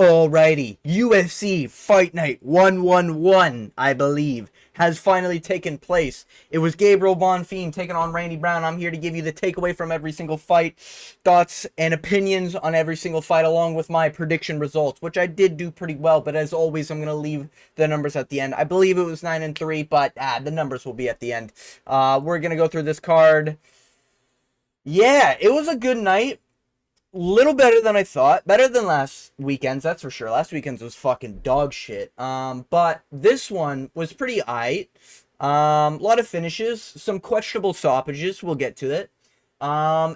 Alrighty, UFC Fight Night 111, I believe, has finally taken place. It was Gabriel Bonfim taking on Randy Brown. I'm here to give you the takeaway from every single fight, thoughts and opinions on every single fight, along with my prediction results, which I did do pretty well, but as always, I'm going to leave the numbers at the end. I believe it was 9-3, but the numbers will be at the end. We're going to go through this card. Yeah, it was a good night. Little better than I thought. Better than last weekend's, that's for sure. Last weekend's was fucking dog shit. But this one was pretty aight. A lot of finishes, some questionable stoppages. We'll get to it. Yeah,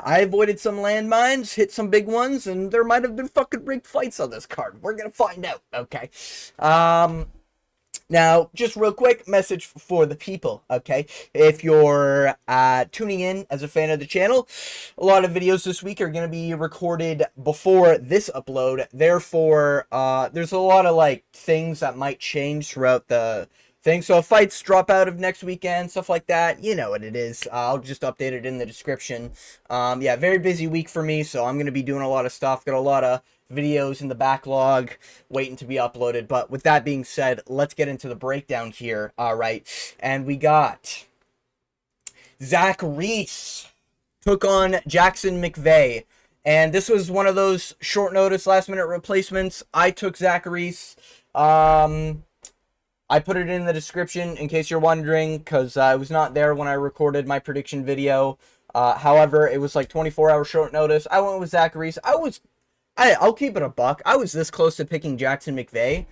I avoided some landmines, hit some big ones, and there might have been fucking rigged fights on this card. We're gonna find out, okay? Now, just real quick, message for the people, okay? If you're tuning in as a fan of the channel, a lot of videos this week are going to be recorded before this upload. Therefore, there's a lot of, like, things that might change throughout the thing. So if fights drop out of next weekend, stuff like that, you know what it is. I'll just update it in the description. Yeah, very busy week for me, so I'm going to be doing a lot of stuff. Got a lot of videos in the backlog waiting to be uploaded. But with that being said, let's get into the breakdown here. All right, and we got Zach Reese took on Jackson McVeigh, and this was one of those short notice last minute replacements. I took Zach Reese. I put it in the description in case you're wondering, because I was not there when I recorded my prediction video. However, it was like 24-hour short notice. I went with Zach Reese. I'll keep it a buck. I was this close to picking Jackson McVeigh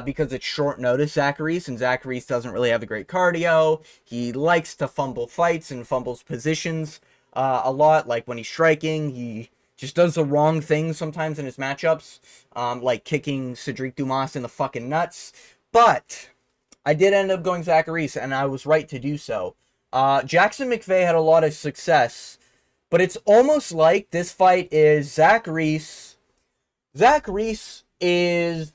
because it's short notice, Zach Reese, and Zach Reese doesn't really have a great cardio. He likes to fumble fights and fumbles positions a lot. Like when he's striking, he just does the wrong things sometimes in his matchups, like kicking Cedric Dumas in the fucking nuts. But I did end up going Zach Reese, and I was right to do so. Jackson McVeigh had a lot of success, but it's almost like this fight is Zach Reese. Zach Reese is,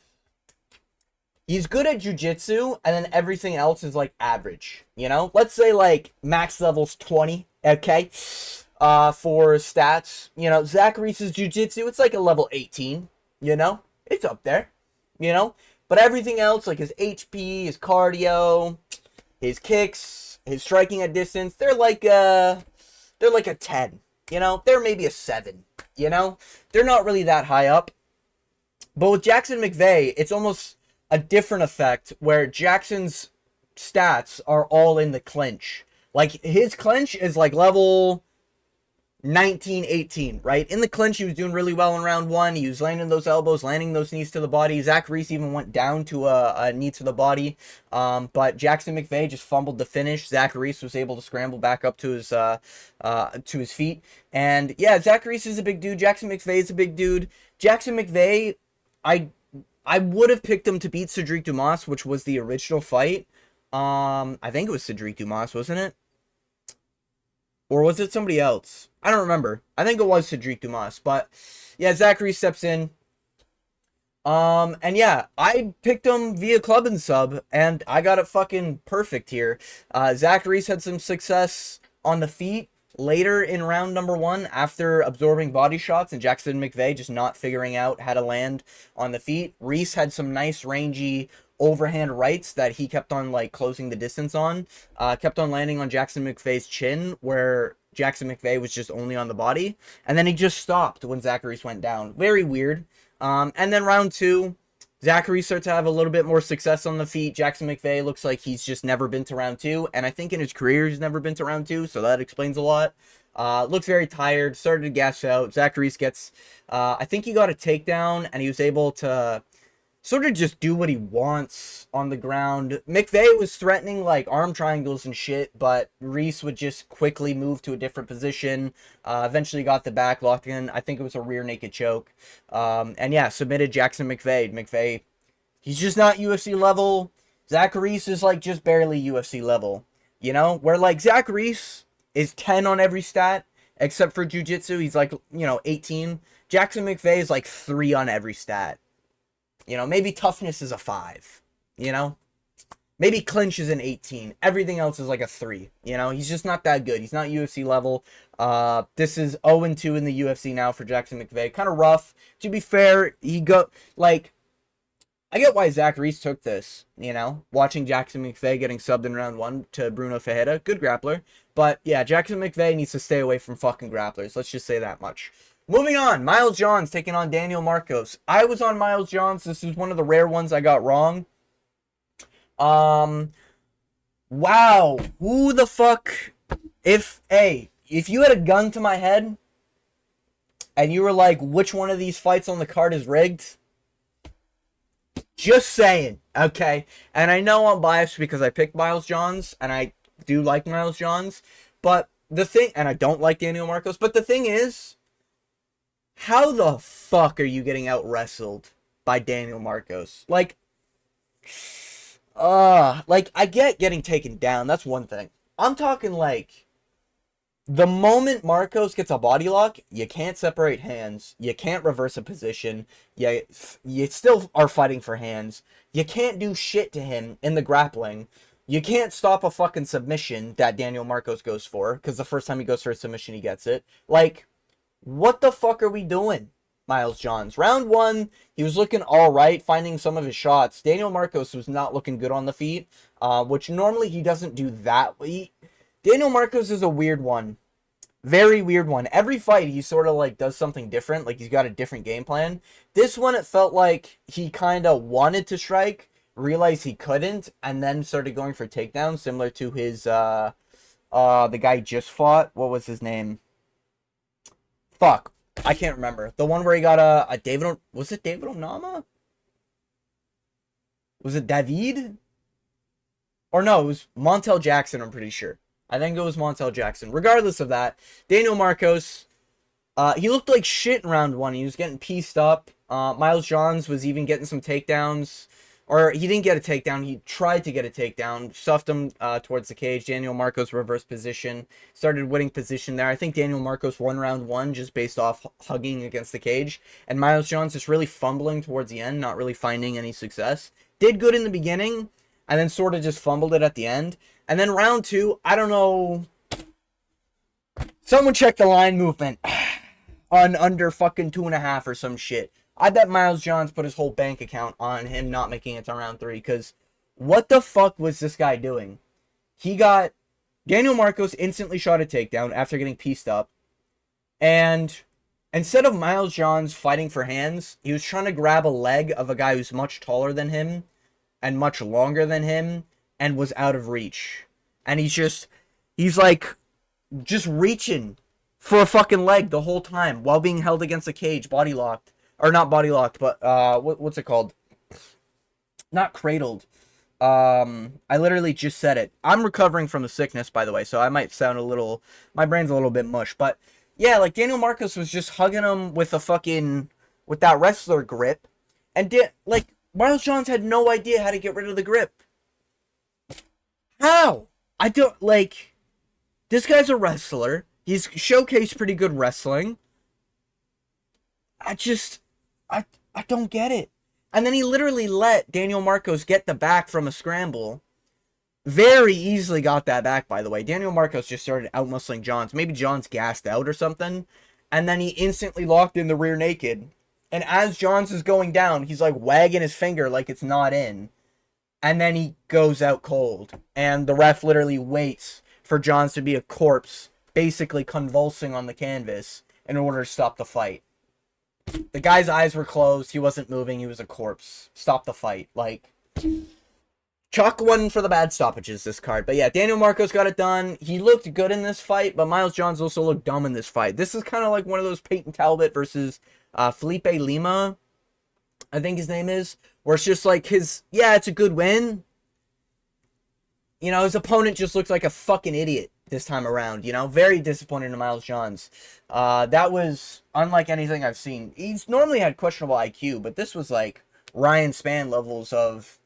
he's good at jiu-jitsu, and then everything else is, like, average, you know? Let's say, like, max level's 20, okay? For stats, you know, Zach Reese's jiu-jitsu, it's like a level 18, you know? It's up there, you know? But everything else, like his HP, his cardio, his kicks, his striking at distance, they're like a 10, you know? They're maybe a 7, you know? They're not really that high up. But with Jackson McVeigh, it's almost a different effect where Jackson's stats are all in the clinch. Like, his clinch is like level 19, 18, right? In the clinch, he was doing really well in round 1. He was landing those elbows, landing those knees to the body. Zach Reese even went down to a knee to the body. But Jackson McVeigh just fumbled the finish. Zach Reese was able to scramble back up to his feet. And yeah, Zach Reese is a big dude. Jackson McVeigh is a big dude. Jackson McVeigh, I would have picked him to beat Cedric Dumas, which was the original fight. I think it was Cedric Dumas, wasn't it? Or was it somebody else? I don't remember. I think it was Cedric Dumas. But yeah, Zachary steps in. And yeah, I picked him via club and sub, and I got it fucking perfect here. Zach Reese had some success on the feet later in round number 1 after absorbing body shots and Jackson McVeigh just not figuring out how to land on the feet. Reese had some nice rangy overhand rights that he kept on like closing the distance on, kept on landing on Jackson McVeigh's chin where Jackson McVeigh was just only on the body, and then he just stopped when Zach Reese went down. Very weird. And then round 2, Zachary starts to have a little bit more success on the feet. Jackson McVeigh looks like he's just never been to round 2. And I think in his career, he's never been to round 2. So that explains a lot. Looks very tired. Started to gas out. Zachary gets, I think he got a takedown. And he was able to sort of just do what he wants on the ground. McVeigh was threatening like arm triangles and shit, but Reese would just quickly move to a different position. Eventually got the back locked in. I think it was a rear naked choke. And yeah, submitted Jackson McVeigh. McVeigh, he's just not UFC level. Zach Reese is like just barely UFC level. You know, where like Zach Reese is 10 on every stat, except for jiu-jitsu. He's like, you know, 18. Jackson McVeigh is like 3 on every stat. You know, maybe toughness is a 5, you know? Maybe clinch is an 18. Everything else is like a 3. You know, he's just not that good. He's not UFC level. This is 0-2 in the UFC now for Jackson McVeigh. Kind of rough. To be fair, I get why Zach Reese took this, you know, watching Jackson McVeigh getting subbed in round 1 to Bruno Ferreira. Good grappler. But yeah, Jackson McVeigh needs to stay away from fucking grapplers. Let's just say that much. Moving on, Miles Johns taking on Daniel Marcos. I was on Miles Johns. This is one of the rare ones I got wrong. Wow. Who the fuck? If you had a gun to my head and you were like, which one of these fights on the card is rigged? Just saying, okay? And I know I'm biased because I picked Miles Johns, and I do like Miles Johns, but the thing, and I don't like Daniel Marcos, but the thing is, how the fuck are you getting out-wrestled by Daniel Marcos? Like, I get getting taken down, that's one thing. I'm talking, like, the moment Marcos gets a body lock, you can't separate hands. You can't reverse a position. You still are fighting for hands. You can't do shit to him in the grappling. You can't stop a fucking submission that Daniel Marcos goes for, because the first time he goes for a submission, he gets it. Like, what the fuck are we doing, Miles Johns? Round 1, he was looking alright, finding some of his shots. Daniel Marcos was not looking good on the feet, which normally he doesn't do that. Daniel Marcos is a weird one. Very weird one. Every fight, he sort of, like, does something different. Like, he's got a different game plan. This one, it felt like he kind of wanted to strike, realized he couldn't, and then started going for takedowns, similar to his, the guy he just fought. What was his name? Fuck. I can't remember. The one where he got a David... Was it David Onama? Was it David? Or no, it was Montel Jackson, I'm pretty sure. I think it was Montel Jackson. Regardless of that, Daniel Marcos, he looked like shit in round 1. He was getting pieced up. Miles Johns was even getting some takedowns. Or he didn't get a takedown. He tried to get a takedown. Stuffed him towards the cage. Daniel Marcos reverse position. Started winning position there. I think Daniel Marcos won round 1 just based off hugging against the cage. And Miles Johns just really fumbling towards the end. Not really finding any success. Did good in the beginning. And then sort of just fumbled it at the end. And then round 2, I don't know. Someone check the line movement on under fucking 2.5 or some shit. I bet Miles Johns put his whole bank account on him not making it to round 3. Because what the fuck was this guy doing? He got... Daniel Marcos instantly shot a takedown after getting pieced up. And instead of Miles Johns fighting for hands, he was trying to grab a leg of a guy who's much taller than him and much longer than him and was out of reach. And he's like just reaching for a fucking leg the whole time while being held against a cage, body locked. Or not body locked, but what's it called? Not cradled. I literally just said it. I'm recovering from the sickness, by the way, so I might sound a little... My brain's a little bit mush, but yeah, like Daniel Marcos was just hugging him with with that wrestler grip. And Miles Johns had no idea how to get rid of the grip. How? I don't, this guy's a wrestler. He's showcased pretty good wrestling. I don't get it. And then he literally let Daniel Marcos get the back from a scramble. Very easily got that back, by the way. Daniel Marcos just started outmuscling Johns. Maybe Johns gassed out or something. And then he instantly locked in the rear naked. And as Johns is going down, he's like wagging his finger like it's not in. And then he goes out cold. And the ref literally waits for Johns to be a corpse, basically convulsing on the canvas in order to stop the fight. The guy's eyes were closed. He wasn't moving. He was a corpse. Stop the fight. Chalk one for the bad stoppages, this card. But yeah, Daniel Marcos got it done. He looked good in this fight, but Miles Johns also looked dumb in this fight. This is kind of like one of those Peyton Talbot versus Felipe Lima, I think his name is, where it's just like it's a good win. You know, his opponent just looks like a fucking idiot this time around, you know? Very disappointed in Miles Johns. That was unlike anything I've seen. He's normally had questionable IQ, but this was like Ryan Spann levels of,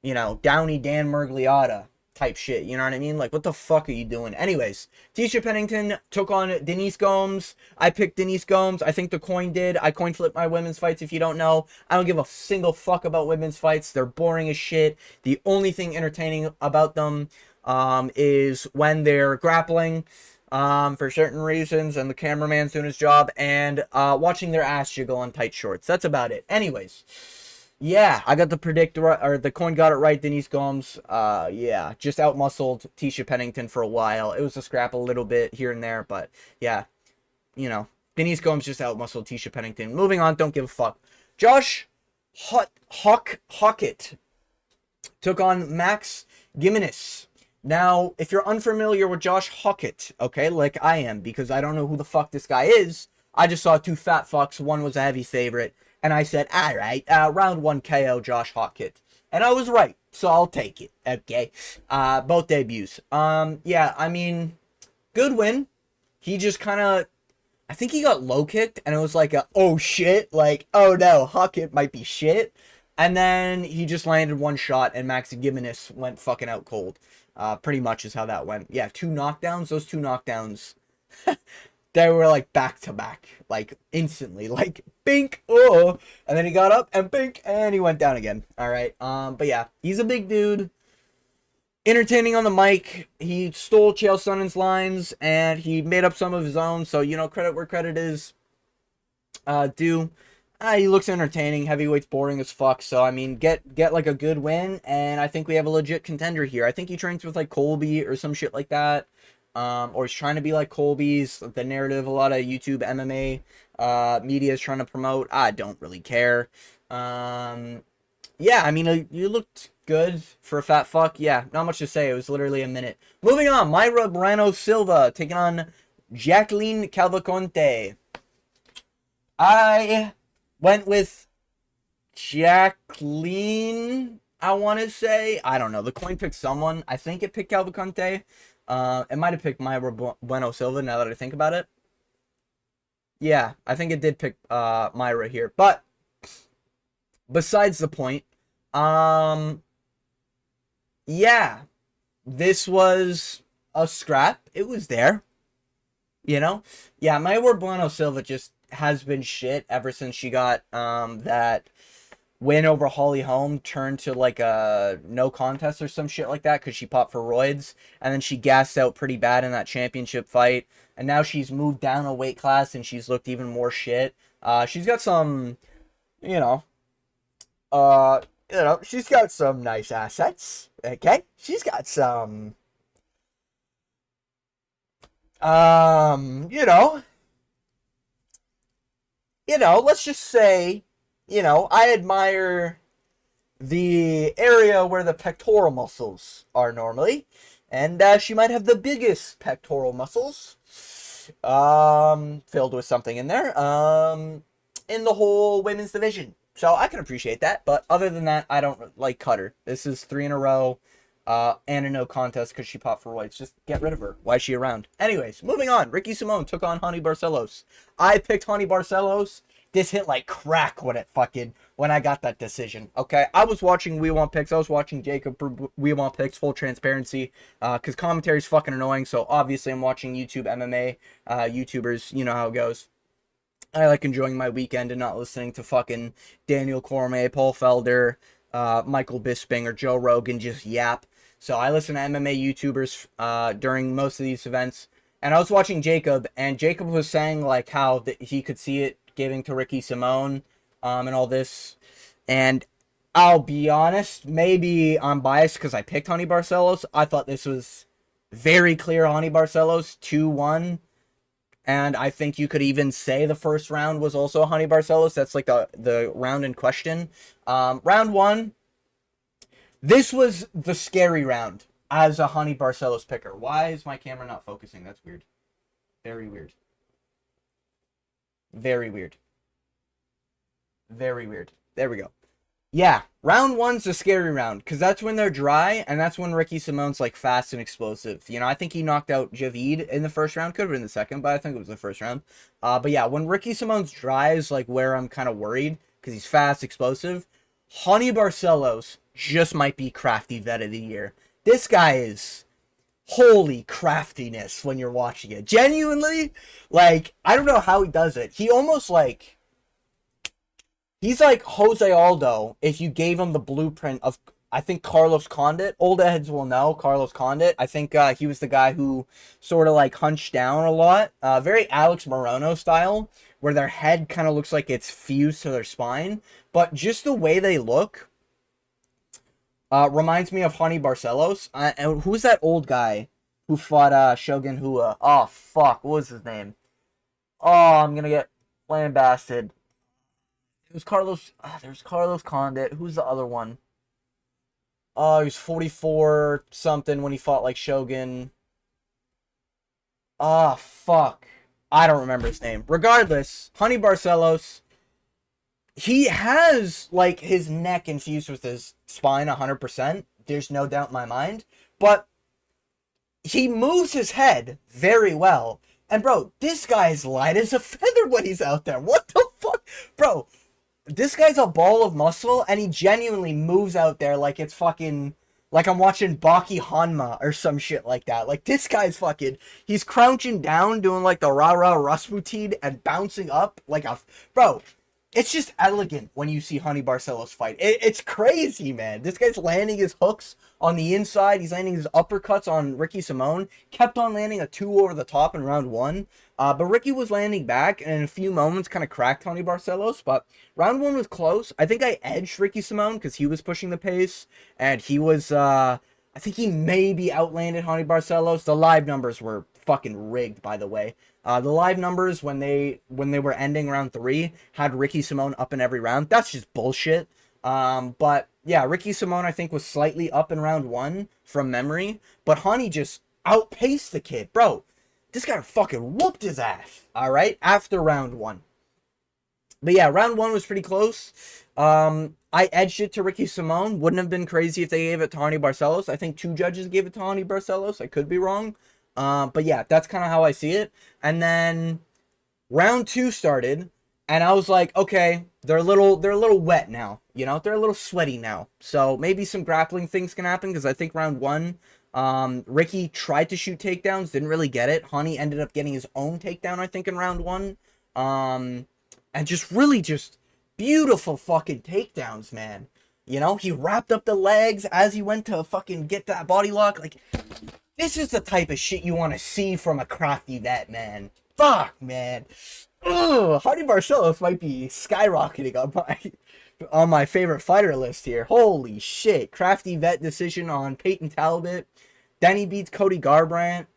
you know, Downey Dan Murgliata. type shit. You know what I mean? Like, what the fuck are you doing? Anyways, Tisha Pennington took on Denise Gomes. I picked Denise Gomes. I think the coin did. I coin flipped my women's fights, if you don't know. I don't give a single fuck about women's fights. They're boring as shit. The only thing entertaining about them is when they're grappling for certain reasons and the cameraman's doing his job, and watching their ass jiggle on tight shorts. That's about it. Anyways, yeah, I got the predict right, or the coin got it right. Denise Gomes, yeah, just outmuscled Tisha Pennington for a while. It was a scrap a little bit here and there, but yeah, you know, Denise Gomes just outmuscled Tisha Pennington. Moving on, don't give a fuck. Josh Hockett took on Max Gimenez. Now, if you're unfamiliar with Josh Hockett, okay, like I am, because I don't know who the fuck this guy is, I just saw two fat fucks. One was a heavy favorite, and I said, all right, round 1 KO Josh Hockett. And I was right, so I'll take it, okay? Both debuts. Yeah, I mean, good win. He just kind of, I think he got low kicked, and it was like a, oh shit, like, oh no, Hockett might be shit. And then he just landed one shot, and Max Gimenez went fucking out cold. Pretty much is how that went. Yeah, 2 knockdowns. Those 2 knockdowns, they were like back to back, like instantly, like bink, oh, and then he got up and bink, and he went down again. All right. But yeah, he's a big dude, entertaining on the mic. He stole Chael Sonnen's lines, and he made up some of his own. So, you know, credit where credit is due. He looks entertaining. Heavyweight's boring as fuck. So, I mean, get like a good win, and I think we have a legit contender here. I think he trains with like Colby or some shit like that. Or he's trying to be like Colby's, the narrative a lot of YouTube MMA media is trying to promote. I don't really care. Yeah, I mean, you looked good for a fat fuck. Yeah, not much to say. It was literally a minute. Moving on, Mayra Bueno Silva taking on Jacqueline Calvaconte. I went with Jacqueline, I want to say. I don't know. The coin picked someone. I think it picked Calvaconte. It might have picked Mayra Bueno Silva now that I think about it. Yeah, I think it did pick Mayra here. But besides the point, yeah, this was a scrap. It was there. You know? Yeah, Mayra Bueno Silva just has been shit ever since she got that win over Holly Holm turned to like a no contest or some shit like that because she popped for roids, and then she gassed out pretty bad in that championship fight, and now she's moved down a weight class and she's looked even more shit. She's got some, she's got some nice assets. Okay, she's got some, let's just say, I admire the area where the pectoral muscles are normally, and she might have the biggest pectoral muscles, filled with something in there, in the whole women's division. So I can appreciate that, but other than that, I don't like cut her. This is 3 in a row, and a no contest because she popped for whites. Just get rid of her. Why is she around? Anyways, moving on. Ricky Simone took on Honey Barcelos. I picked Honey Barcelos. This hit like crack when I got that decision. Okay, I was watching We Want Picks. I was watching Jacob We Want Picks, full transparency, because commentary is fucking annoying. So obviously I'm watching YouTube MMA YouTubers. You know how it goes. I like enjoying my weekend and not listening to fucking Daniel Cormier, Paul Felder, Michael Bisping, or Joe Rogan just yap. So I listen to MMA YouTubers during most of these events. And I was watching Jacob, and Jacob was saying like how he could see it giving to Ricky Simone, and all this. And I'll be honest, maybe I'm biased because I picked Honey Barcelos. I thought this was very clear Honey Barcelos, 2-1. And I think you could even say the first round was also Honey Barcelos. That's like the round in question. Round 1, this was the scary round as a Honey Barcelos picker. Why is my camera not focusing? That's weird. Very weird. Very weird. Very weird. There we go. Yeah, round 1's a scary round, because that's when they're dry, and that's when Ricky Simone's, like, fast and explosive. I think he knocked out Javid in the first round. Could have been the second, but I think it was the first round. But yeah, when Ricky Simone's dry is, like, where I'm kind of worried, because he's fast, explosive. Honey Barcelos just might be crafty vet of the year. This guy is holy craftiness when you're watching it. Genuinely, like, I don't know how he does it. He almost like, he's like Jose Aldo if you gave him the blueprint of, I think, Carlos Condit. Old heads will know Carlos Condit. I think he was the guy who sort of like hunched down a lot. Very Alex Morono style, where their head kind of looks like it's fused to their spine. But just the way they look reminds me of Honey Barcelos. And who's that old guy who fought Shogun Hua? Oh, fuck. What was his name? Oh, I'm going to get lambasted. It was Carlos. There's Carlos Condit. Who's the other one? Oh, he was 44 something when he fought like Shogun. Ah, fuck. I don't remember his name. Regardless, Honey Barcelos, he has like his neck infused with his spine 100%. There's no doubt in my mind. But he moves his head very well. And bro, this guy is light as a feather when he's out there. What the fuck? Bro, this guy's a ball of muscle, and he genuinely moves out there like it's fucking, like I'm watching Baki Hanma or some shit like that. Like, this guy's fucking, he's crouching down, doing like the rah-rah Rasputin and bouncing up like a, bro, it's just elegant when you see Honey Barcelos fight. It's crazy, man. This guy's landing his hooks on the inside. He's landing his uppercuts on Ricky Simone. Kept on landing a 2 over the top in round 1. But Ricky was landing back, and in a few moments kind of cracked Honey Barcelos. But round 1 was close. I think I edged Ricky Simone because he was pushing the pace. And he was, I think he maybe outlanded Honey Barcelos. The live numbers were fucking rigged, by the way. The live numbers when they were ending round 3 had Ricky Simone up in every round. That's just bullshit. But yeah, Ricky Simone I think was slightly up in round 1 from memory, but Honey just outpaced the kid, bro. This guy fucking whooped his ass. All right, after round 1. But yeah, round 1 was pretty close. I edged it to Ricky Simone. Wouldn't have been crazy if they gave it to Honey Barcelos. I think 2 judges gave it to Honey Barcelos. I could be wrong. But yeah, that's kind of how I see it. And then round 2 started, and I was like, okay, they're a little wet now, you know, they're a little sweaty now. So maybe some grappling things can happen, because I think round 1, Ricky tried to shoot takedowns, didn't really get it. Honey ended up getting his own takedown, I think, in round 1. And just really just beautiful fucking takedowns, man. You know, he wrapped up the legs as he went to fucking get that body lock. Like, this is the type of shit you want to see from a crafty vet, man. Fuck, man. Ugh, Honey Barcelos might be skyrocketing on my favorite fighter list here. Holy shit. Crafty vet decision on Peyton Talbot. Then he beats Cody Garbrandt.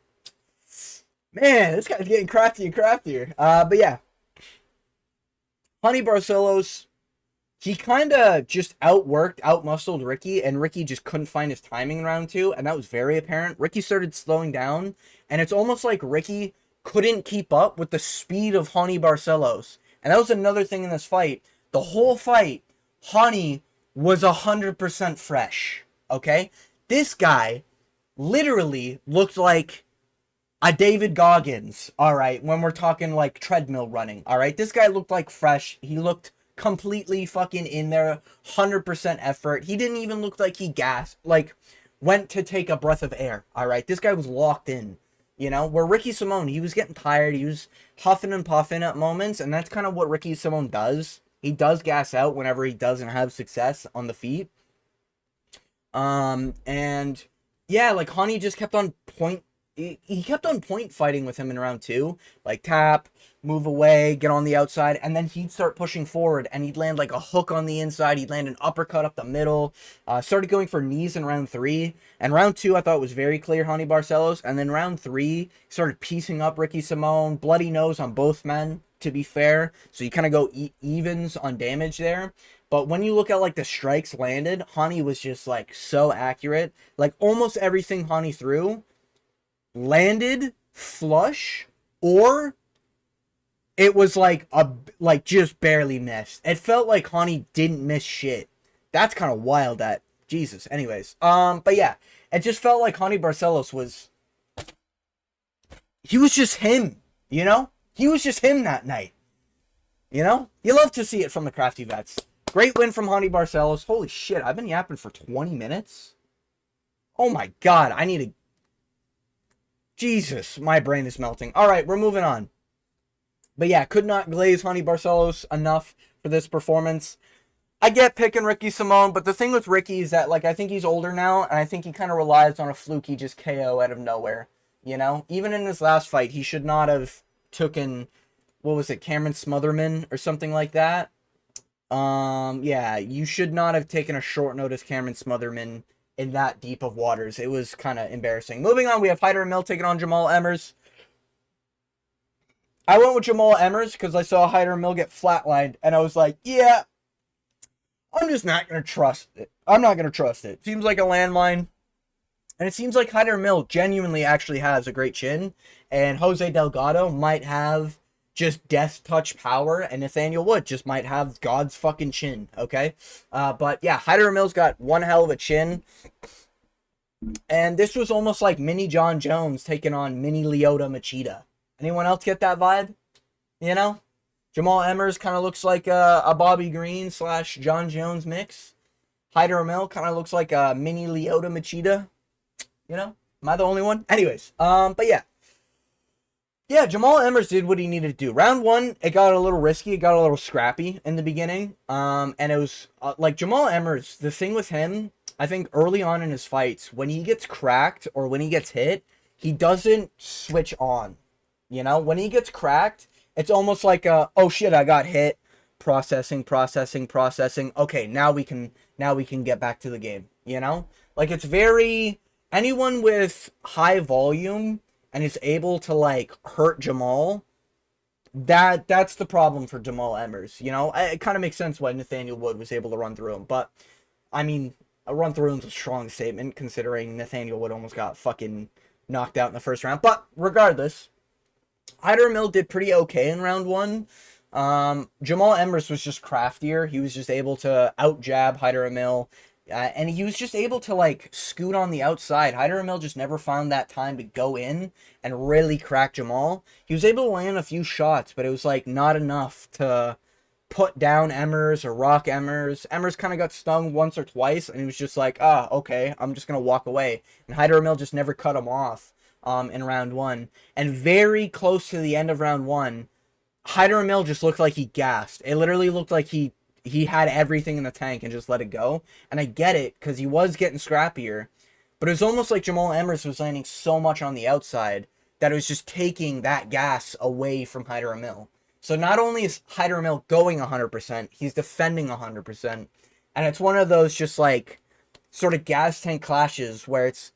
Man, this guy's getting crafty and craftier. But yeah. Honey Barcelos, he kind of just outmuscled Ricky, and Ricky just couldn't find his timing in round 2, and that was very apparent. Ricky started slowing down, and it's almost like Ricky couldn't keep up with the speed of Honey Barcelos. And that was another thing in this fight. The whole fight, Honey was 100% fresh, okay? This guy literally looked like a David Goggins, alright, when we're talking like treadmill running, alright? This guy looked like fresh. He looked completely fucking in there, 100% effort. He didn't even look like he gasped, like, went to take a breath of air, alright? This guy was locked in, you know? Where Ricky Simone, he was getting tired, he was huffing and puffing at moments, and that's kind of what Ricky Simone does. He does gas out whenever he doesn't have success on the feet. And yeah, like, Honey just kept on he kept on point fighting with him in round 2, like tap, move away, get on the outside, and then he'd start pushing forward, and he'd land like a hook on the inside, he'd land an uppercut up the middle, started going for knees in round 3, and round 2 I thought was very clear Honey Barcelos, and then round 3, started piecing up Ricky Simone, bloody nose on both men, to be fair, so you kind of go evens on damage there. But when you look at like the strikes landed, Honey was just like so accurate, like almost everything Honey threw landed flush, or it was like just barely missed. It felt like Honey didn't miss shit. That's kind of wild. That Jesus. Anyways, but yeah, it just felt like Honey Barcelos was just him. You know, he was just him that night. You know, you love to see it from the crafty vets. Great win from Honey Barcelos. Holy shit, I've been yapping for 20 minutes. Oh my god, I need to... Jesus, my brain is melting. Alright, we're moving on. But yeah, could not glaze Honey Barcelos enough for this performance. I get picking Ricky Simone, but the thing with Ricky is that, like, I think he's older now, and I think he kind of relies on a fluky just KO out of nowhere. You know? Even in his last fight, he should not have taken, what was it, Cameron Smotherman or something like that? Yeah, you should not have taken a short notice Cameron Smotherman in that deep of waters. It was kind of embarrassing. Moving on, we have Hyder Mill taking on Jamal Emmers. I went with Jamal Emmers because I saw Hyder Mill get flatlined, and I was like, yeah, I'm just not going to trust it. I'm not going to trust it. Seems like a landmine. And it seems like Hyder Mill genuinely actually has a great chin. And Jose Delgado might have just death touch power. And Nathaniel Wood just might have God's fucking chin. Okay? But yeah, Hyder Mill's got one hell of a chin. And this was almost like mini John Jones taking on mini Lyoto Machida. Anyone else get that vibe? You know? Jamal Emmers kind of looks like a Bobby Green / John Jones mix. Hyder Mill kind of looks like a mini Lyoto Machida. You know? Am I the only one? Anyways, but yeah. Yeah, Jamal Emmers did what he needed to do. Round one, it got a little risky. It got a little scrappy in the beginning. And it was, like, Jamal Emmers, the thing with him, I think early on in his fights, when he gets cracked or when he gets hit, he doesn't switch on. You know? When he gets cracked, it's almost like, oh shit, I got hit. Processing. Okay, now we can get back to the game. You know? Like, it's very... Anyone with high volume and is able to, like, hurt Jamal, that's the problem for Jamal Emmers. You know? It kind of makes sense why Nathaniel Wood was able to run through him. But, I mean, a run through him's a strong statement, considering Nathaniel Wood almost got fucking knocked out in the first round. But, regardless... Hyder Mill did pretty okay in round one. Jamal Emmers was just craftier. He was just able to out-jab Hyder Mill. And he was just able to, like, scoot on the outside. Hyder Mill just never found that time to go in and really crack Jamal. He was able to land a few shots, but it was, like, not enough to put down Emmers or rock Emmers. Emmers kind of got stung once or twice, and he was just like, okay, I'm just going to walk away. And Hyder Mill just never cut him off. In round one, and very close to the end of round one, Hyder Mill just looked like he gassed. It literally looked like he had everything in the tank and just let it go. And I get it, because he was getting scrappier, but it was almost like Jamal Emmers was landing so much on the outside that it was just taking that gas away from Hyder Mill. So not only is Hyder Mill going 100%, he's defending 100%, and it's one of those just like sort of gas tank clashes where it's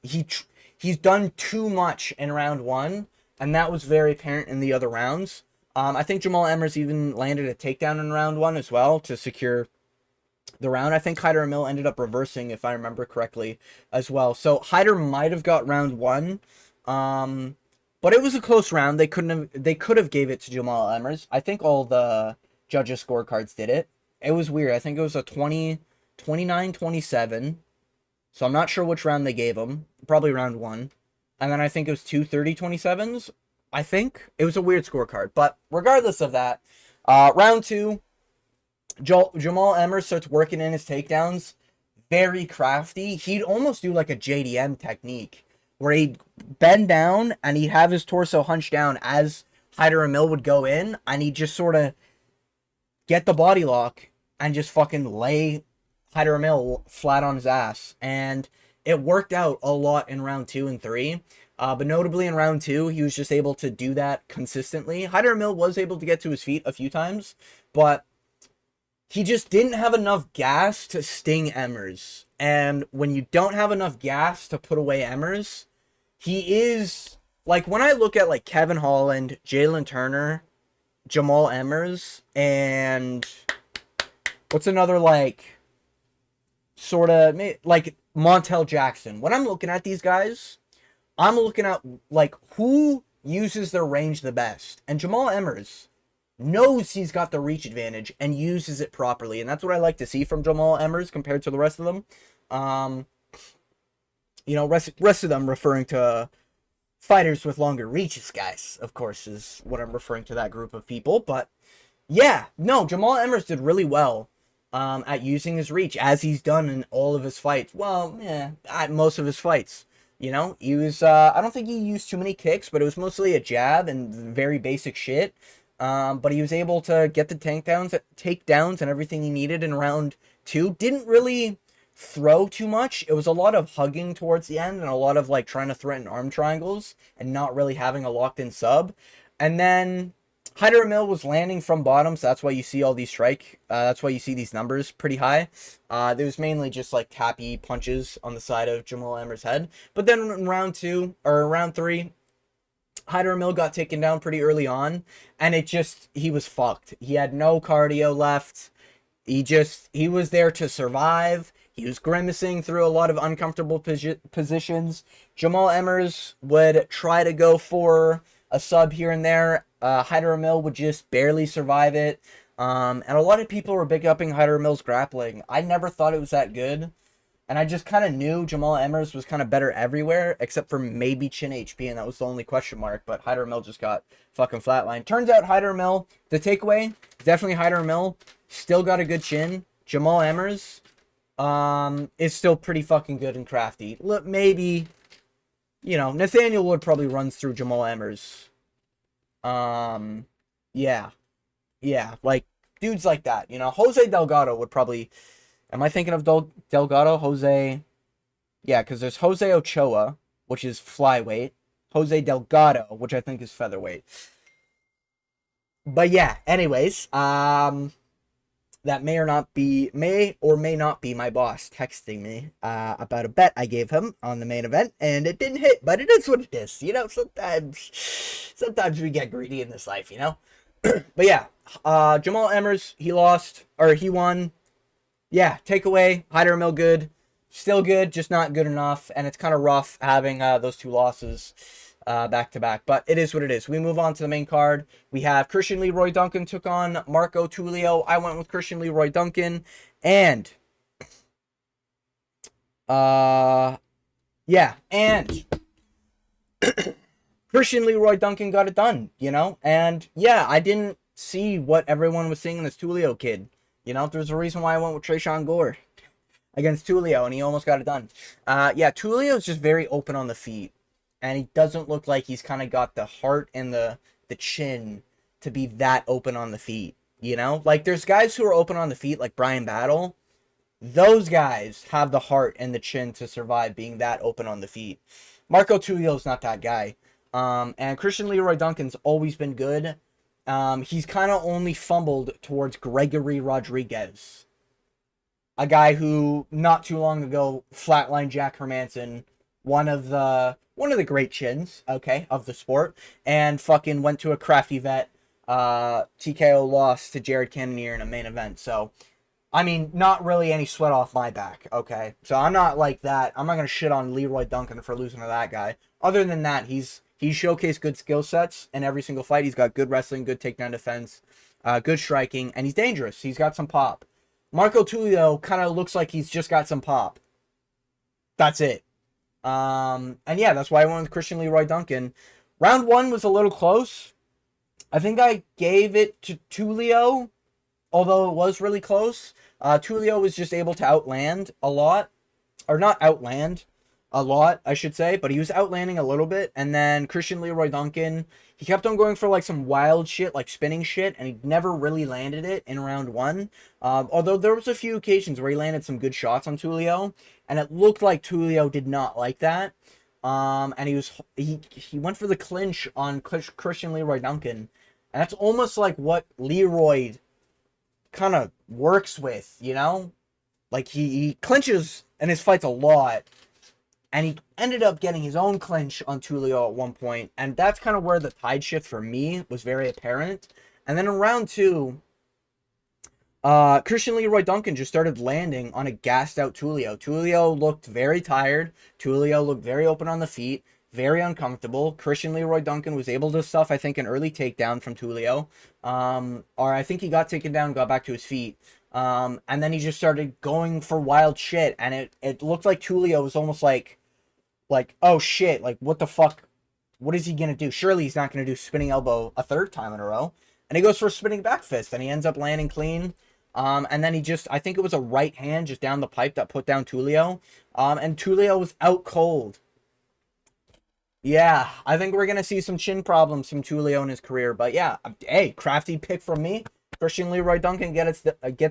he's done too much in round one, and that was very apparent in the other rounds. I think Jamal Emmers even landed a takedown in round one as well to secure the round. I think Hyder Mill ended up reversing, if I remember correctly, as well. So Hyder might have got round one, but it was a close round. They could have gave it to Jamal Emmers. I think all the judges' scorecards did it. It was weird. I think it was a 29-27. So I'm not sure which round they gave him. Probably round one. And then I think it was 2 30-27s. I think. It was a weird scorecard. But regardless of that, round two, Jamal Emmers starts working in his takedowns. Very crafty. He'd almost do like a JDM technique, where he'd bend down and he'd have his torso hunched down as Hyder Mill would go in. And he'd just sort of get the body lock and just fucking lay Hyder Mill flat on his ass, and it worked out a lot in round 2 and 3, but notably in round 2, he was just able to do that consistently. Hyder Mill was able to get to his feet a few times, but he just didn't have enough gas to sting Emmers, and when you don't have enough gas to put away Emmers, he is, like, when I look at, like, Kevin Holland, Jalen Turner, Jamal Emmers, and what's another, like, sort of like Montel Jackson. When I'm looking at these guys, I'm looking at like who uses their range the best. And Jamal Emmers knows he's got the reach advantage and uses it properly. And that's what I like to see from Jamal Emmers compared to the rest of them. You know, rest of them referring to fighters with longer reaches, guys, of course, is what I'm referring to that group of people. But yeah, no, Jamal Emmers did really well. at using his reach, as he's done in all of his fights. Well, yeah, at most of his fights. You know, he was, I don't think he used too many kicks, but it was mostly a jab and very basic shit. But he was able to get the takedowns and everything he needed in round two. Didn't really throw too much. It was a lot of hugging towards the end and a lot of like trying to threaten arm triangles and not really having a locked in sub. And then Hyder Mill was landing from bottom, so that's why you see all these that's why you see these numbers pretty high. There was mainly just like tappy punches on the side of Jamal Emmer's head. But then in round three, Hyder Mill got taken down pretty early on, and he was fucked. He had no cardio left. He was there to survive. He was grimacing through a lot of uncomfortable positions. Jamal Emmers would try to go for a sub here and there. Hyder Mill would just barely survive it. And a lot of people were big upping Hyder Mill's grappling. I never thought it was that good. And I just kind of knew Jamal Emmers was kind of better everywhere, except for maybe chin HP, and that was the only question mark. But Hyder Mill just got fucking flatlined. Turns out Hyder Mill, the takeaway, definitely Hyder Mill, still got a good chin. Jamal Emmers is still pretty fucking good and crafty. Look, maybe, you know, Nathaniel Wood probably runs through Jamal Emmers. Yeah. Yeah, like, dudes like that, you know. Jose Delgado would probably... Am I thinking of Delgado? Jose... Yeah, because there's Jose Ochoa, which is flyweight. Jose Delgado, which I think is featherweight. But yeah, anyways, that may or may not be my boss texting me about a bet I gave him on the main event, and it didn't hit, but it is what it is. You know, sometimes we get greedy in this life, you know? But yeah, Jamal Emmers, he won. Yeah, takeaway, Hyder Mill good. Still good, just not good enough, and it's kind of rough having those two losses back to back, but it is what it is. We move on to the main card. We have Christian Leroy Duncan took on Marco Tulio. I went with Christian Leroy Duncan, and yeah, and Christian Leroy Duncan got it done, you know? And yeah, I didn't see what everyone was seeing in this Tulio kid. You know, there's a reason why I went with Trayshawn Gore against Tulio, and he almost got it done. Yeah, Tulio's just very open on the feet, and he doesn't look like he's kind of got the heart and the chin to be that open on the feet, you know? Like, there's guys who are open on the feet, like Brian Battle. Those guys have the heart and the chin to survive being that open on the feet. Marco Tulio's not that guy. And Christian Leroy Duncan's always been good. He's kind of only fumbled towards Gregory Rodriguez, a guy who not too long ago flatlined Jack Hermanson, one of the great chins, okay, of the sport, and fucking went to a crafty vet. TKO loss to Jared Cannonier in a main event. So, I mean, not really any sweat off my back, okay? So I'm not like that. I'm not going to shit on Leroy Duncan for losing to that guy. Other than that, he's showcased good skill sets in every single fight. He's got good wrestling, good takedown defense, good striking, and he's dangerous. He's got some pop. Marco Tulio kind of looks like he's just got some pop. That's it. And yeah, that's why I went with Christian Leroy Duncan. Round one was a little close. I think I gave it to Tulio, although it was really close. Tulio was just able to outland a lot. Or not outland, a lot, I should say. But he was outlanding a little bit. And then Christian Leroy Duncan, he kept on going for like some wild shit, like spinning shit. And he never really landed it in round one. Although there was a few occasions where he landed some good shots on Tulio. And it looked like Tulio did not like that. And he went for the clinch on Christian Leroy Duncan. And that's almost like what Leroy kind of works with, you know? Like, he clinches in his fights a lot. And he ended up getting his own clinch on Tulio at one point. And that's kind of where the tide shift for me was very apparent. And then in round two, Christian Leroy Duncan just started landing on a gassed out Tulio. Tulio looked very tired. Tulio looked very open on the feet. Very uncomfortable. Christian Leroy Duncan was able to stuff, I think, an early takedown from Tulio. Or I think he got taken down, got back to his feet. And then he just started going for wild shit. And it looked like Tulio was almost like, oh shit, like what the fuck? What is he going to do? Surely he's not going to do spinning elbow a third time in a row. And he goes for a spinning back fist. And he ends up landing clean. And then I think it was a right hand just down the pipe that put down Tulio. And Tulio was out cold. Yeah, I think we're going to see some chin problems from Tulio in his career. But yeah, hey, crafty pick from me. Christian Leroy Duncan gets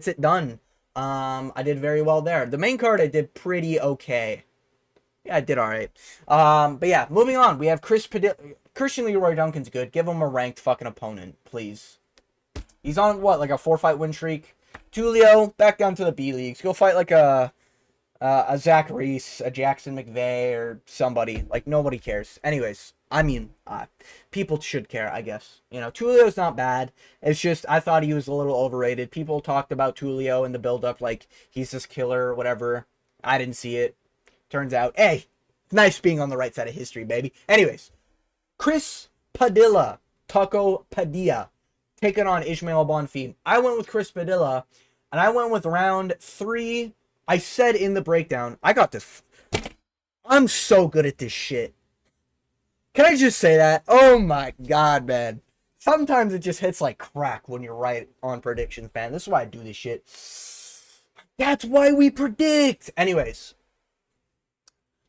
it done. I did very well there. The main card I did pretty okay. Yeah, I did all right. But yeah, moving on. We have Christian Leroy Duncan's good. Give him a ranked fucking opponent, please. He's on what, like a 4-fight win streak. Tulio, back down to the B leagues. Go fight like a Zach Reese, a Jackson McVeigh, or somebody. Like, nobody cares. Anyways, I mean, people should care, I guess. You know, Tulio's not bad. It's just, I thought he was a little overrated. People talked about Tulio in the build-up like he's this killer or whatever. I didn't see it. Turns out, hey, nice being on the right side of history, baby. Anyways, Chris Padilla, Taco Padilla, taking on Ismael Bonfim. I went with Chris Padilla, and I went with round 3. I said in the breakdown, I got this. I'm so good at this shit. Can I just say that? Oh my god, man. Sometimes it just hits like crack when you're right on predictions, man. This is why I do this shit. That's why we predict. Anyways.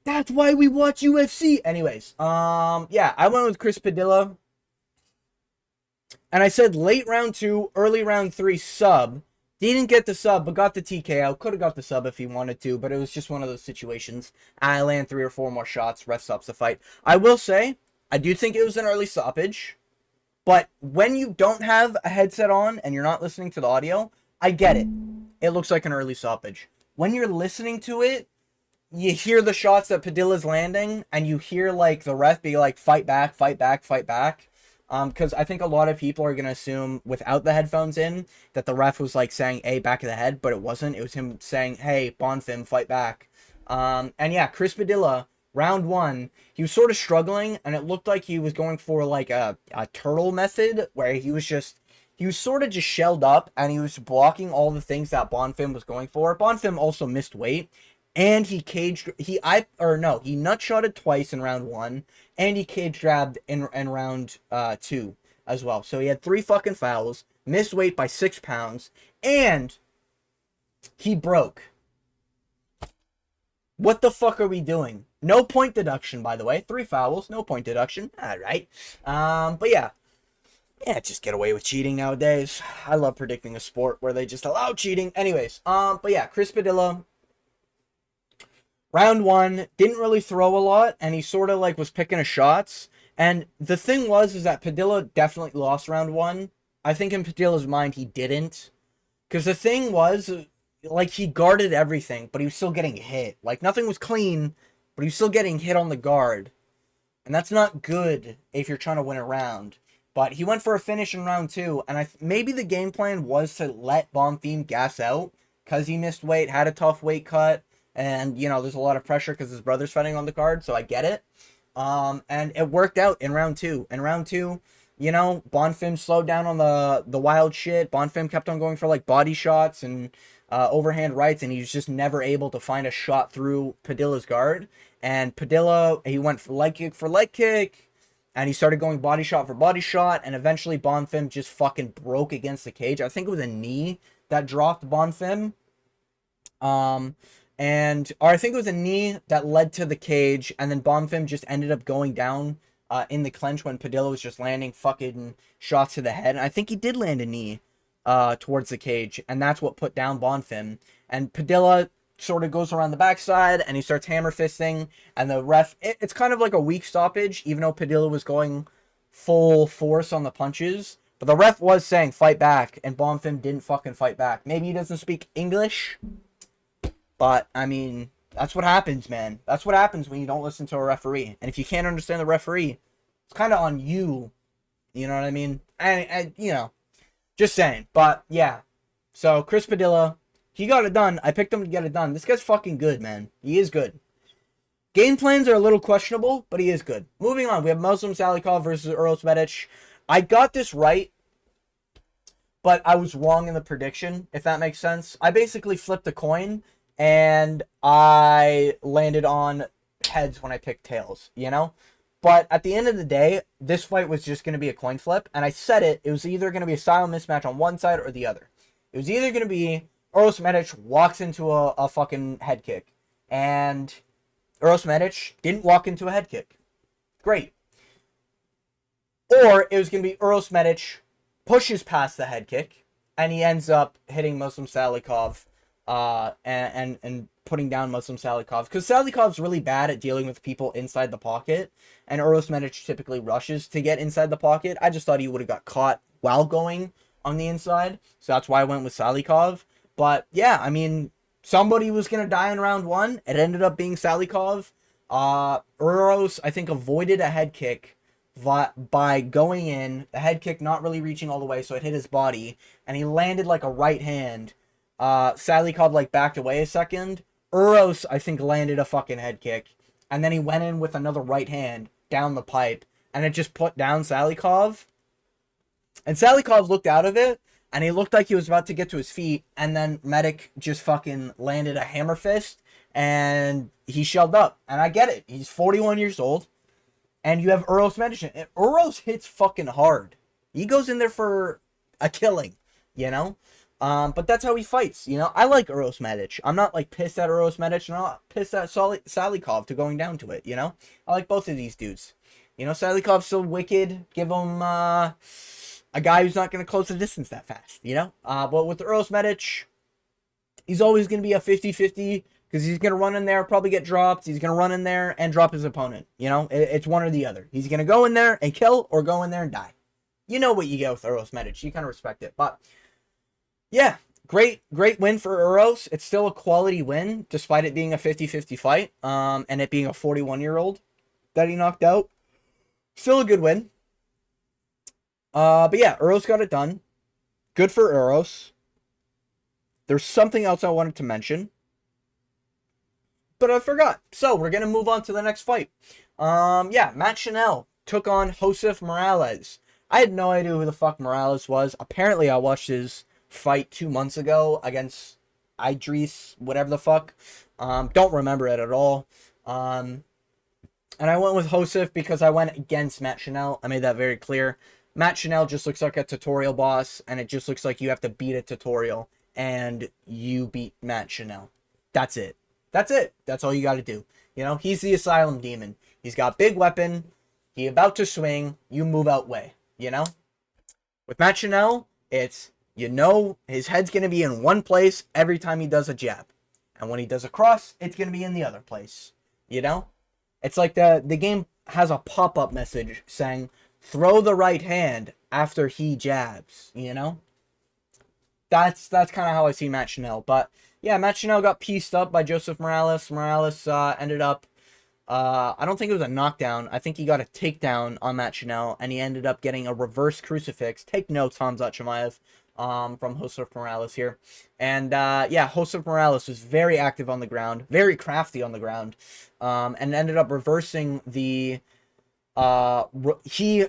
That's why we watch UFC. Anyways, yeah, I went with Chris Padilla. And I said late round 2, early round 3 sub. Didn't get the sub, but got the TKO. Could have got the sub if he wanted to, but it was just one of those situations. I land 3 or 4 more shots. Ref stops the fight. I will say, I do think it was an early stoppage. But when you don't have a headset on and you're not listening to the audio, I get it. It looks like an early stoppage. When you're listening to it, you hear the shots that Padilla's landing, and you hear, like, the ref be like, fight back, fight back, fight back. Because I think a lot of people are going to assume, without the headphones in, that the ref was, like, saying, hey, back of the head, but it wasn't. It was him saying, hey, Bonfim, fight back. And yeah, Chris Padilla, round 1, he was sort of struggling, and it looked like he was going for, like, a turtle method, where he was sort of just shelled up, and he was blocking all the things that Bonfim was going for. Bonfim also missed weight. And he nutshotted twice in round 1, and he cage grabbed in round 2 as well. So he had 3 fucking fouls, missed weight by 6 pounds, and he broke. What the fuck are we doing? No point deduction, by the way. 3 fouls, no point deduction. All right. But yeah. Yeah, just get away with cheating nowadays. I love predicting a sport where they just allow cheating. Anyways, but yeah, Chris Padilla. Round 1, didn't really throw a lot, and he sort of, like, was picking his shots. And the thing is that Padilla definitely lost round 1. I think in Padilla's mind, he didn't. Because the thing was, like, he guarded everything, but he was still getting hit. Like, nothing was clean, but he was still getting hit on the guard. And that's not good if you're trying to win a round. But he went for a finish in round 2, and maybe the game plan was to let Bonfim gas out, because he missed weight, had a tough weight cut. And, you know, there's a lot of pressure because his brother's fighting on the card, so I get it. And it worked out in round 2. In round 2, you know, Bonfim slowed down on the wild shit. Bonfim kept on going for, like, body shots and overhand rights, and he was just never able to find a shot through Padilla's guard. And Padilla, he went for leg kick, and he started going body shot for body shot, and eventually Bonfim just fucking broke against the cage. I think it was a knee that dropped Bonfim. Or I think it was a knee that led to the cage, and then Bonfim just ended up going down in the clinch when Padilla was just landing fucking shots to the head. And I think he did land a knee towards the cage, and that's what put down Bonfim. And Padilla sort of goes around the backside, and he starts hammer fisting, and the ref, it's kind of like a weak stoppage, even though Padilla was going full force on the punches. But the ref was saying, fight back, and Bonfim didn't fucking fight back. Maybe he doesn't speak English. But, I mean, that's what happens, man. That's what happens when you don't listen to a referee. And if you can't understand the referee, it's kind of on you. You know what I mean? And, you know, just saying. But, yeah. So, Chris Padilla, he got it done. I picked him to get it done. This guy's fucking good, man. He is good. Game plans are a little questionable, but he is good. Moving on, we have Muslim Salikov versus Uros Medic. I got this right, but I was wrong in the prediction, if that makes sense. I basically flipped a coin, and I landed on heads when I picked tails, you know? But at the end of the day, this fight was just going to be a coin flip. And I said it was either going to be a style mismatch on one side or the other. It was either going to be Uros Medic walks into a fucking head kick. And Uros Medic didn't walk into a head kick. Great. Or it was going to be Uros Medic pushes past the head kick, and he ends up hitting Muslim Salikov and putting down Muslim Salikov. Because Salikov's really bad at dealing with people inside the pocket, and Uros Medic typically rushes to get inside the pocket. I just thought he would have got caught while going on the inside, so that's why I went with Salikov. But yeah, I mean, somebody was going to die in round one. It ended up being Salikov. Uros, I think, avoided a head kick by going in, the head kick not really reaching all the way, so it hit his body, and he landed like a right hand. Salikov like backed away a second. Uros, I think, landed a fucking head kick, and then he went in with another right hand down the pipe, and it just put down Salikov. And Salikov looked out of it, and he looked like he was about to get to his feet, and then Medic just fucking landed a hammer fist, and he shelled up. And I get it. He's 41 years old. And you have Uros Medic. And Uros hits fucking hard. He goes in there for a killing, you know? But that's how he fights, you know? I like Uros Medic. I'm not, like, pissed at Uros Medic. I'm not pissed at Salikov to going down to it, you know? I like both of these dudes. You know, Salikov's so wicked. Give him a guy who's not going to close the distance that fast, you know? But with Uros Medic, he's always going to be a 50-50. Because he's going to run in there, probably get dropped. He's going to run in there and drop his opponent. You know, it's one or the other. He's going to go in there and kill or go in there and die. You know what you get with Uros Medic. You kind of respect it. But, yeah, great win for Uros. It's still a quality win, despite it being a 50-50 fight. And it being a 41-year-old that he knocked out. Still a good win. But, yeah, Uros got it done. Good for Uros. There's something else I wanted to mention, but I forgot. So we're going to move on to the next fight. Yeah, Matt Chanel took on Josef Morales. I had no idea who the fuck Morales was. Apparently I watched his fight 2 months ago against Idris, whatever the fuck. Don't remember it at all. And I went with Josef because I went against Matt Chanel. I made that very clear. Matt Chanel just looks like a tutorial boss, and it just looks like you have to beat a tutorial, and you beat Matt Chanel. That's it. That's it. That's all you got to do. You know, he's the asylum demon. He's got big weapon. He about to swing. You move out way. You know? With Matt Chanel, it's, you know, his head's going to be in one place every time he does a jab. And when he does a cross, it's going to be in the other place. You know? It's like the game has a pop-up message saying, throw the right hand after he jabs. You know? That's kind of how I see Matt Chanel. But yeah, Matt Chanel got pieced up by Josef Morales. Morales ended up, I don't think it was a knockdown. I think he got a takedown on Matt Chanel, and he ended up getting a reverse crucifix. Take notes, Hamzat Chimaev, from Josef Morales here. And yeah, Josef Morales was very active on the ground, very crafty on the ground, and ended up reversing the, he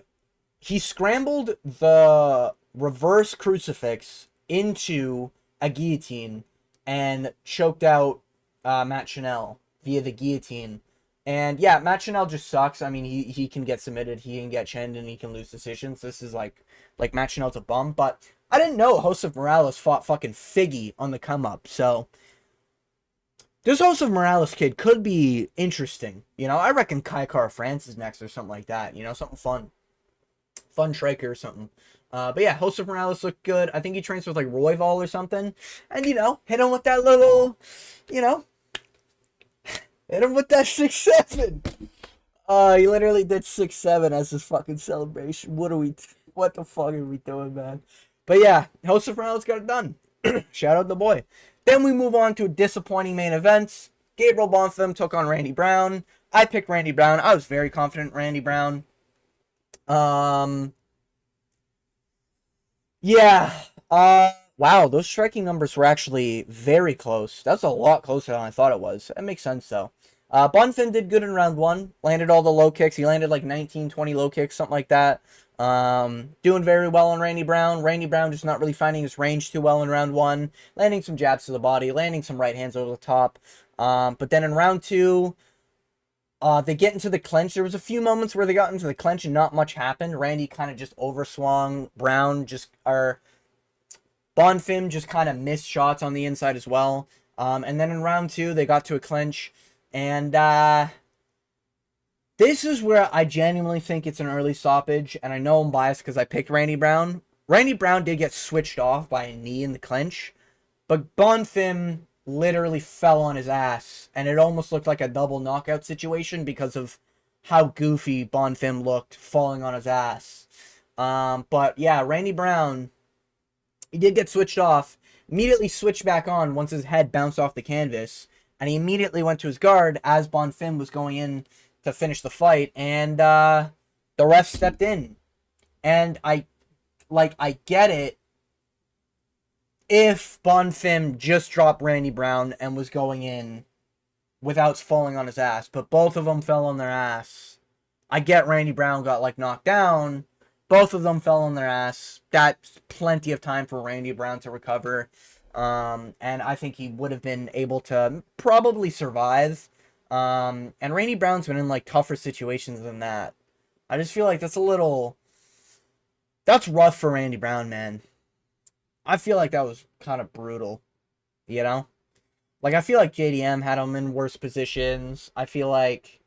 scrambled the reverse crucifix into a guillotine and choked out Matt Chanel via the guillotine. And yeah, Matt Chanel just sucks. I mean, he can get submitted, he can get chinned, and he can lose decisions. This is like Matt Chanel's a bum. But I didn't know Josef Morales fought fucking Figgy on the come up. So this Josef Morales kid could be interesting. You know, I reckon Kai Kara France is next or something like that. You know, something fun. Fun striker or something. But yeah, Josef Morales looked good. I think he trains with like Royval or something. And, you know, hit him with that little, you know, hit him with that 6-7. He literally did 6-7 as his fucking celebration. What the fuck are we doing, man? But yeah, Josef Morales got it done. Shout out the boy. Then we move on to a disappointing main event. Gabriel Bonfim took on Randy Brown. I picked Randy Brown. I was very confident in Randy Brown. Yeah. Wow, those striking numbers were actually very close. That's a lot closer than I thought it was. That makes sense, though. Bonfim did good in round one. Landed all the low kicks. He landed like 19, 20 low kicks, something like that. Doing very well on Randy Brown. Randy Brown just not really finding his range too well in round one. Landing some jabs to the body. Landing some right hands over the top. But then in round two, they get into the clinch. There was a few moments where they got into the clinch and not much happened. Randy kind of just overswung. Brown just, Bonfim just kind of missed shots on the inside as well. And then in round 2, they got to a clinch. And this is where I genuinely think it's an early stoppage. And I know I'm biased because I picked Randy Brown. Randy Brown did get switched off by a knee in the clinch. But Bonfim literally fell on his ass. And it almost looked like a double knockout situation because of how goofy Bonfim looked falling on his ass. But yeah, Randy Brown, he did get switched off, immediately switched back on once his head bounced off the canvas, and he immediately went to his guard as Bonfim was going in to finish the fight, and the ref stepped in. And I get it if Bonfim just dropped Randy Brown and was going in without falling on his ass, but both of them fell on their ass. I get Randy Brown got like knocked down. Both of them fell on their ass. That's plenty of time for Randy Brown to recover. And I think he would have been able to probably survive. And Randy Brown's been in like tougher situations than that. I just feel like that's rough for Randy Brown, man. I feel like that was kind of brutal, you know? Like, I feel like JDM had him in worse positions. I feel like,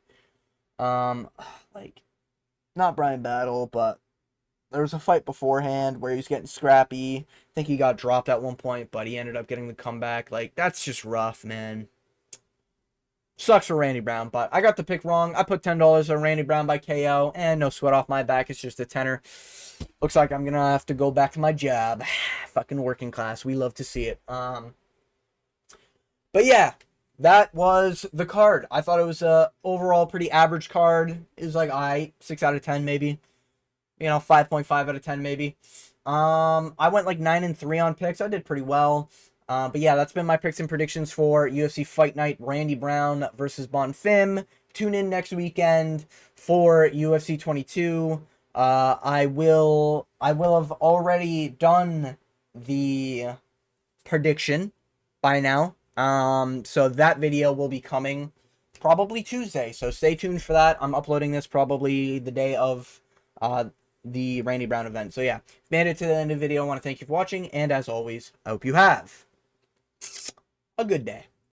like, not Brian Battle, but there was a fight beforehand where he was getting scrappy. I think he got dropped at one point, but he ended up getting the comeback. Like, that's just rough, man. Sucks for Randy Brown, but I got the pick wrong. I put $10 on Randy Brown by KO, and no sweat off my back. It's just a tenner. Looks like I'm going to have to go back to my job. Fucking working class. We love to see it. But yeah, that was the card. I thought it was a overall pretty average card. It was like, 6 out of 10 maybe. 5.5 out of 10 maybe. I went like 9-3 on picks. I did pretty well. But yeah, that's been my picks and predictions for UFC Fight Night, Randy Brown versus Bonfim. Tune in next weekend for UFC 22. I will have already done the prediction by now. So that video will be coming probably Tuesday. So stay tuned for that. I'm uploading this probably the day of the Randy Brown event. So yeah, made it to the end of the video. I want to thank you for watching, and as always, I hope you have a good day.